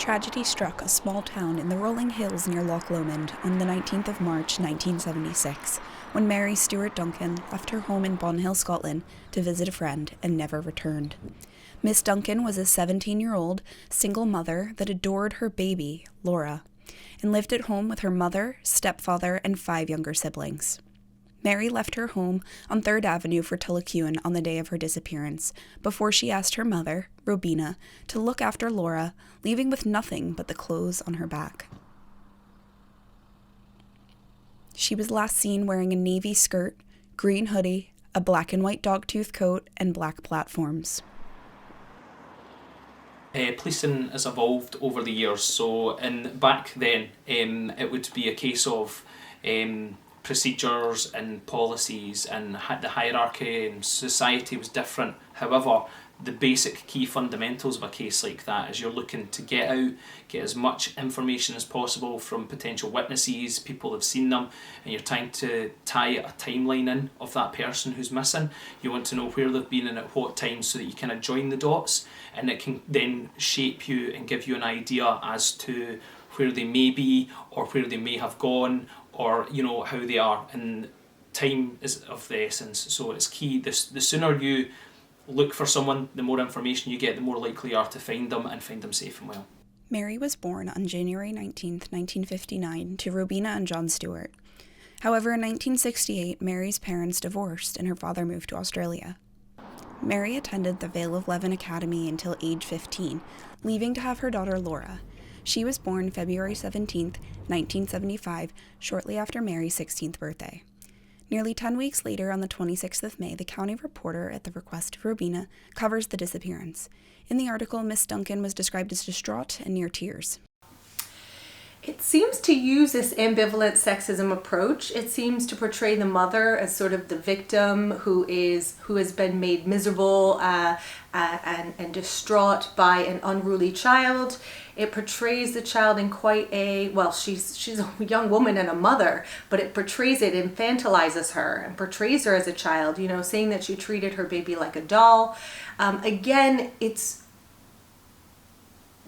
Tragedy struck a small town in the rolling hills near Loch Lomond on the 19th of March 1976, when Mary Stuart Duncan left her home in Bonhill, Scotland, to visit a friend and never returned. Miss Duncan was a 17-year-old single mother that adored her baby, Laura, and lived at home with her mother, stepfather, and 5 younger siblings. Mary left her home on 3rd Avenue for Tullochune on the day of her disappearance, before she asked her mother, Robina, to look after Laura, leaving with nothing but the clothes on her back. She was last seen wearing a navy skirt, green hoodie, a black and white dogtooth coat, and black platforms. Policing has evolved over the years, so back then it would be a case of procedures and policies, and the hierarchy and society was different. However, the basic key fundamentals of a case like that is you're looking to get as much information as possible from potential witnesses, people have seen them, and you're trying to tie a timeline in of that person who's missing. You want to know where they've been and at what time, so that you kind of join the dots, and it can then shape you and give you an idea as to where they may be or where they may have gone, or how they are. And time is of the essence, so it's key. The sooner you look for someone, the more information you get, the more likely you are to find them and find them safe and well. Mary was born on January 19th, 1959, to Robina and John Stewart. However, in 1968, Mary's parents divorced and her father moved to Australia. Mary attended the Vale of Leven Academy until age 15, leaving to have her daughter Laura. She was born February 17th, 1975, shortly after Mary's 16th birthday. Nearly 10 weeks later, on the 26th of May, the county reporter, at the request of Robina, covers the disappearance. In the article, Miss Duncan was described as distraught and near tears. It seems to use this ambivalent sexism approach. It seems to portray the mother as sort of the victim who has been made miserable and distraught by an unruly child. It portrays the child in quite she's a young woman and a mother, but it infantilizes her and portrays her as a child, saying that she treated her baby like a doll.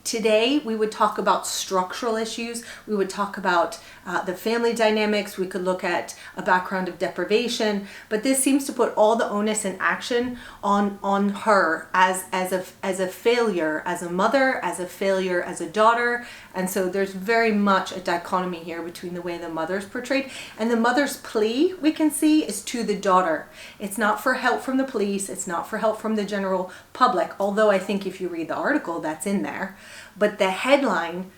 Today, we would talk about structural issues. We would talk about the family dynamics. We could look at a background of deprivation. But this seems to put all the onus and action on her as a failure, as a mother, as a failure, as a daughter. And so there's very much a dichotomy here between the way the mother's portrayed. And the mother's plea, we can see, is to the daughter. It's not for help from the police. It's not for help from the general public. Although I think if you read the article, that's in there. But the headline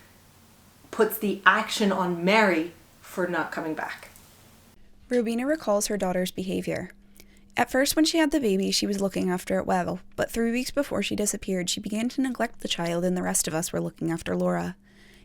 puts the action on Mary for not coming back. Robina recalls her daughter's behavior. At first, when she had the baby, she was looking after it well, but 3 weeks before she disappeared, she began to neglect the child, and the rest of us were looking after Laura.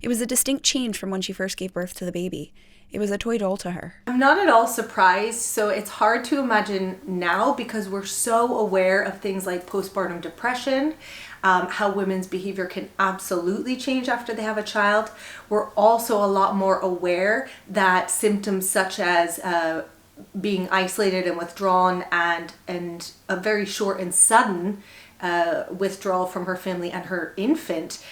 It was a distinct change from when she first gave birth to the baby. It was a toy doll to her. I'm not at all surprised. So it's hard to imagine now because we're so aware of things like postpartum depression, how women's behavior can absolutely change after they have a child. We're also a lot more aware that symptoms such as being isolated and withdrawn and a very short and sudden withdrawal from her family and her infant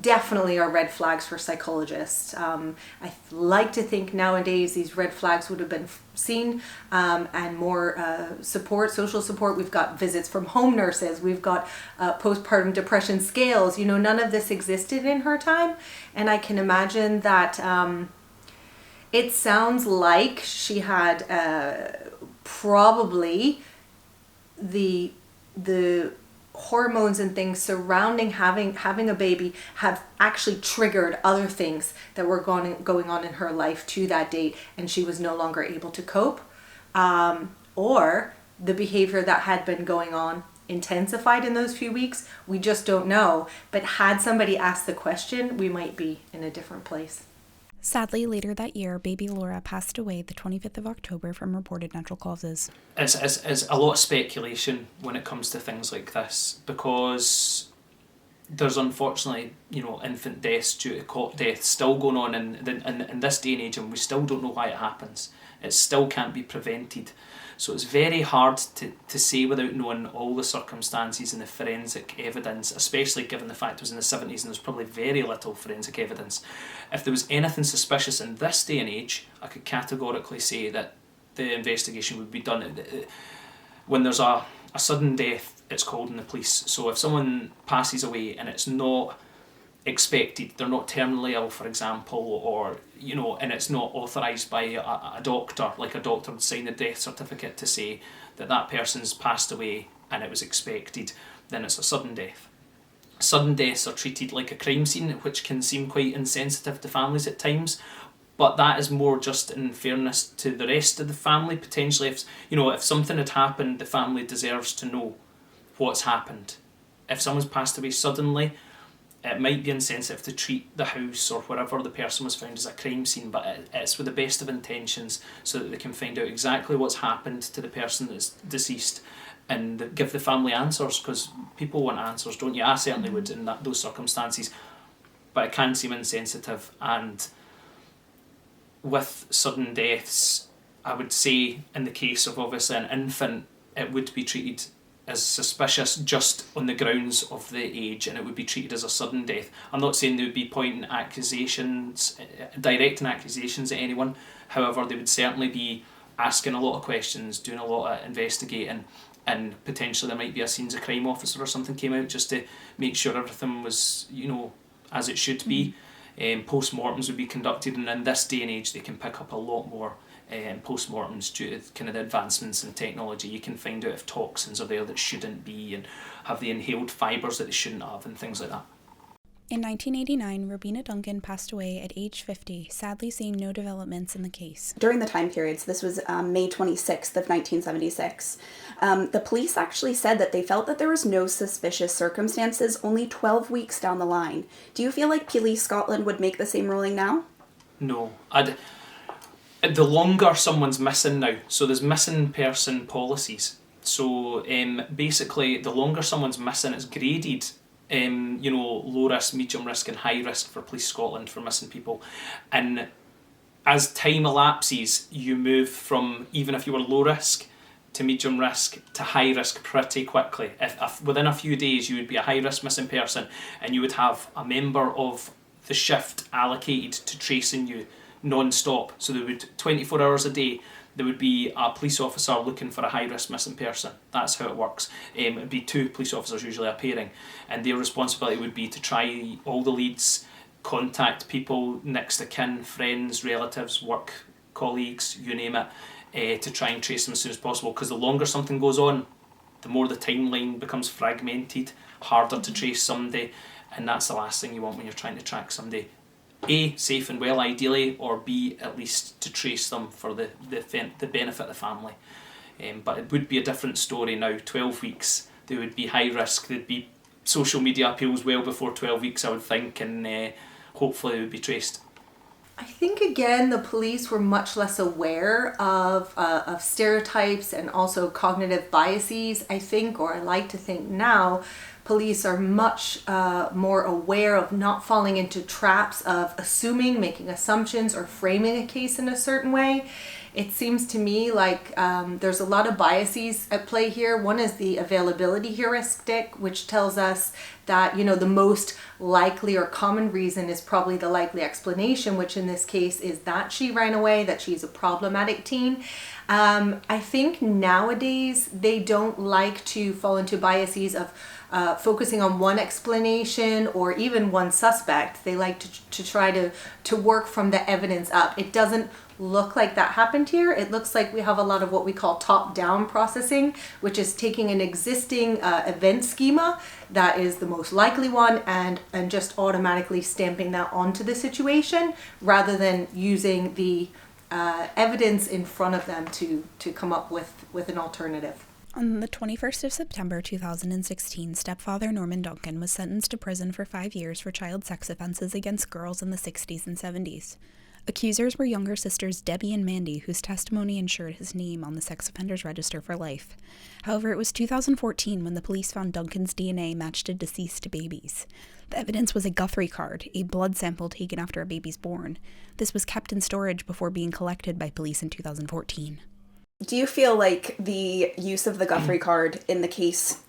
definitely are red flags for psychologists. I like to think nowadays these red flags would have been seen and more social support. We've got visits from home nurses. We've got postpartum depression scales. None of this existed in her time. And I can imagine that it sounds like she had probably the hormones and things surrounding having a baby have actually triggered other things that were going on in her life to that date, and she was no longer able to cope, or the behavior that had been going on intensified in those few weeks. We just don't know. But had somebody asked the question, we might be in a different place. Sadly, later that year, baby Laura passed away the 25th of October from reported natural causes. It's a lot of speculation when it comes to things like this, because there's unfortunately, infant deaths due to cot death still going on in this day and age, and we still don't know why it happens. It still can't be prevented. So it's very hard to say without knowing all the circumstances and the forensic evidence, especially given the fact it was in the 70s and there was probably very little forensic evidence. If there was anything suspicious in this day and age, I could categorically say that the investigation would be done. When there's a sudden death, it's called in the police. So if someone passes away and it's not expected, they're not terminally ill, for example, or and it's not authorised by a doctor, like a doctor would sign the death certificate to say that person's passed away and it was expected, then it's a sudden death. Sudden deaths are treated like a crime scene, which can seem quite insensitive to families at times, but that is more just in fairness to the rest of the family. Potentially, if something had happened, the family deserves to know what's happened. If someone's passed away suddenly, it might be insensitive to treat the house or wherever the person was found as a crime scene, but it's with the best of intentions so that they can find out exactly what's happened to the person that's deceased and give the family answers, because people want answers, don't you? I certainly would in those circumstances, but it can seem insensitive. And with sudden deaths, I would say in the case of obviously an infant, it would be treated as suspicious just on the grounds of the age, and it would be treated as a sudden death. I'm not saying they would be directing accusations at anyone. However, they would certainly be asking a lot of questions, doing a lot of investigating, and potentially there might be a scenes of crime officer or something came out just to make sure everything was, as it should be. Post-mortems would be conducted, and in this day and age they can pick up a lot more post-mortems due to kind of the advancements in technology. You can find out if toxins are there that shouldn't be, and have they inhaled fibres that they shouldn't have, and things like that. In 1989, Robina Duncan passed away at age 50, sadly seeing no developments in the case. During the time period, so this was May 26th of 1976, the police actually said that they felt that there was no suspicious circumstances only 12 weeks down the line. Do you feel like Police Scotland would make the same ruling now? No. The longer someone's missing now, so there's missing person policies. So basically, the longer someone's missing, it's graded low risk, medium risk and high risk for Police Scotland for missing people. And as time elapses, you move from, even if you were low risk to medium risk to high risk pretty quickly. If within a few days you would be a high risk missing person, and you would have a member of the shift allocated to tracing you non-stop. So there would 24 hours a day there would be a police officer looking for a high-risk missing person. That's how it works. It would be 2 police officers usually appearing, and their responsibility would be to try all the leads, contact people next to kin, friends, relatives, work colleagues, you name it, to try and trace them as soon as possible, because the longer something goes on, the more the timeline becomes fragmented, harder to trace somebody, and that's the last thing you want when you're trying to track somebody. A, safe and well ideally, or B, at least to trace them for the benefit of the family. But it would be a different story now. 12 weeks, they would be high risk, there'd be social media appeals well before 12 weeks, I would think, and hopefully it would be traced. I think again the police were much less aware of stereotypes and also cognitive biases. I think, or I like to think now, police are much more aware of not falling into traps of assuming, making assumptions, or framing a case in a certain way. It seems to me like there's a lot of biases at play here. One is the availability heuristic, which tells us that, the most likely or common reason is probably the likely explanation, which in this case is that she ran away, that she's a problematic teen. I think nowadays they don't like to fall into biases of focusing on one explanation or even one suspect. They like to try to work from the evidence up. It doesn't look like that happened here. It looks like we have a lot of what we call top-down processing, which is taking an existing event schema that is the most likely one and just automatically stamping that onto the situation rather than using the evidence in front of them to come up with an alternative. On the 21st of September 2016, stepfather Norman Duncan was sentenced to prison for 5 years for child sex offences against girls in the 60s and 70s. Accusers were younger sisters Debbie and Mandy, whose testimony ensured his name on the sex offenders register for life. However, it was 2014 when the police found Duncan's DNA matched a deceased baby's. The evidence was a Guthrie card, a blood sample taken after a baby's born. This was kept in storage before being collected by police in 2014. Do you feel like the use of the Guthrie card in the case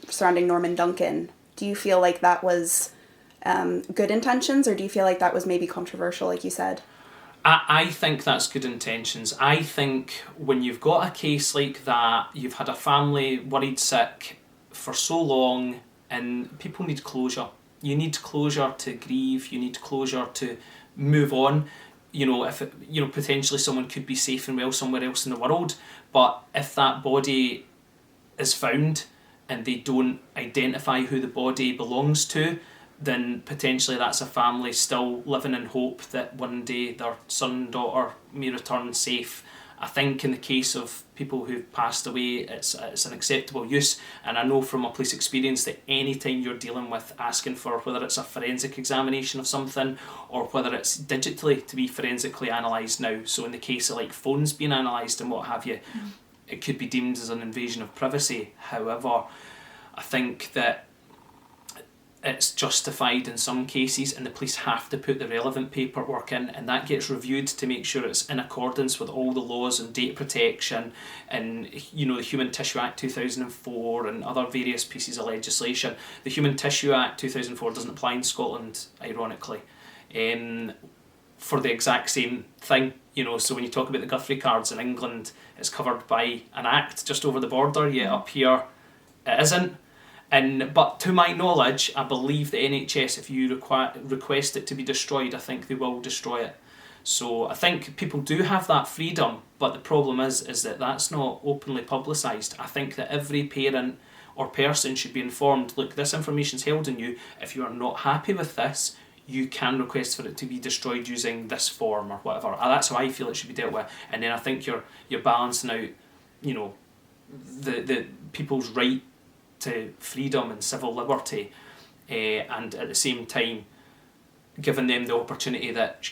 surrounding Norman Duncan, do you feel like that was good intentions, or do you feel like that was maybe controversial, like you said? I think that's good intentions. I think when you've got a case like that, you've had a family worried sick for so long, and people need closure. You need closure to grieve. You need closure to move on. If potentially someone could be safe and well somewhere else in the world, but if that body is found and they don't identify who the body belongs to, then potentially that's a family still living in hope that one day their son, daughter may return safe. I think in the case of people who've passed away, it's an acceptable use, and I know from my police experience that any time you're dealing with asking for whether it's a forensic examination of something or whether it's digitally to be forensically analysed now, so in the case of like phones being analysed and what have you, it could be deemed as an invasion of privacy. However, I think that it's justified in some cases, and the police have to put the relevant paperwork in, and that gets reviewed to make sure it's in accordance with all the laws and data protection and the Human Tissue Act 2004 and other various pieces of legislation. The Human Tissue Act 2004 doesn't apply in Scotland, ironically, for the exact same thing. So when you talk about the Guthrie cards in England, it's covered by an act just over the border, yet up here it isn't. But to my knowledge, I believe the NHS, if you request it to be destroyed, I think they will destroy it. So I think people do have that freedom, but the problem is that that's not openly publicised. I think that every parent or person should be informed, look, this information's held in you. If you are not happy with this, you can request for it to be destroyed using this form or whatever. That's how I feel it should be dealt with. And then I think you're balancing out, the people's right to freedom and civil liberty, and at the same time giving them the opportunity that,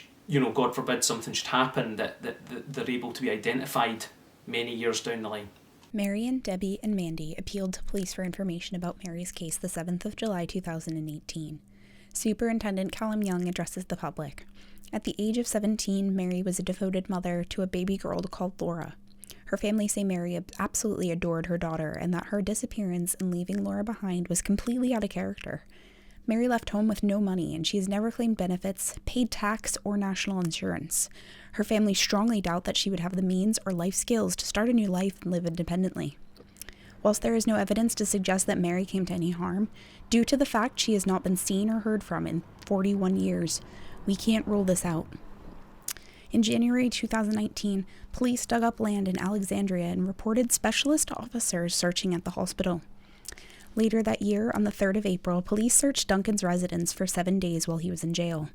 God forbid something should happen, that they're able to be identified many years down the line. Marion, Debbie, and Mandy appealed to police for information about Mary's case the 7th of July 2018. Superintendent Callum Young addresses the public. At the age of 17, Mary was a devoted mother to a baby girl called Laura. Her family say Mary absolutely adored her daughter and that her disappearance and leaving Laura behind was completely out of character. Mary left home with no money, and she has never claimed benefits, paid tax, or national insurance. Her family strongly doubt that she would have the means or life skills to start a new life and live independently. Whilst there is no evidence to suggest that Mary came to any harm, due to the fact she has not been seen or heard from in 41 years, we can't rule this out. In January 2019, police dug up land in Alexandria and reported specialist officers searching at the hospital. Later that year, on the 3rd of April, police searched Duncan's residence for 7 days while he was in jail.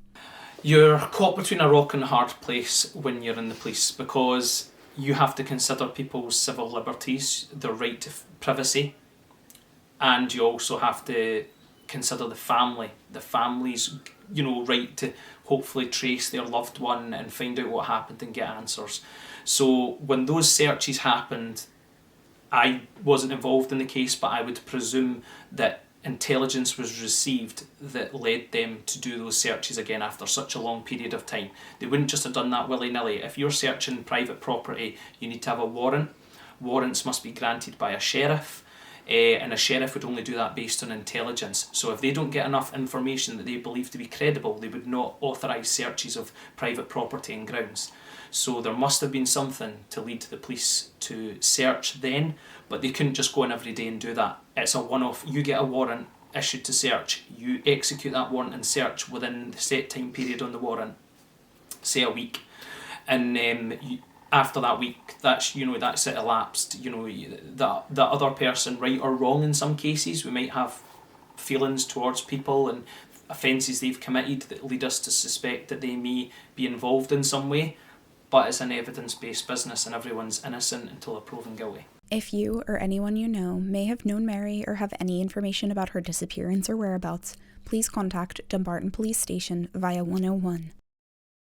You're caught between a rock and a hard place when you're in the police, because you have to consider people's civil liberties, their right to privacy, and you also have to consider the family's right to hopefully trace their loved one and find out what happened and get answers. So when those searches happened, I wasn't involved in the case, but I would presume that intelligence was received that led them to do those searches again after such a long period of time. They wouldn't just have done that willy-nilly. If you're searching private property, you need to have a warrant. Warrants must be granted by a sheriff, and a sheriff would only do that based on intelligence. So if they don't get enough information that they believe to be credible, they would not authorise searches of private property and grounds. So there must have been something to lead the police to search then, but they couldn't just go in every day and do that. It's a one-off. You get a warrant issued to search, you execute that warrant and search within the set time period on the warrant, say a week, and after that week, that's it elapsed. The other person, right or wrong in some cases, we might have feelings towards people and offences they've committed that lead us to suspect that they may be involved in some way, but it's an evidence-based business and everyone's innocent until they're proven guilty. If you or anyone you know may have known Mary or have any information about her disappearance or whereabouts, please contact Dumbarton Police Station via 101.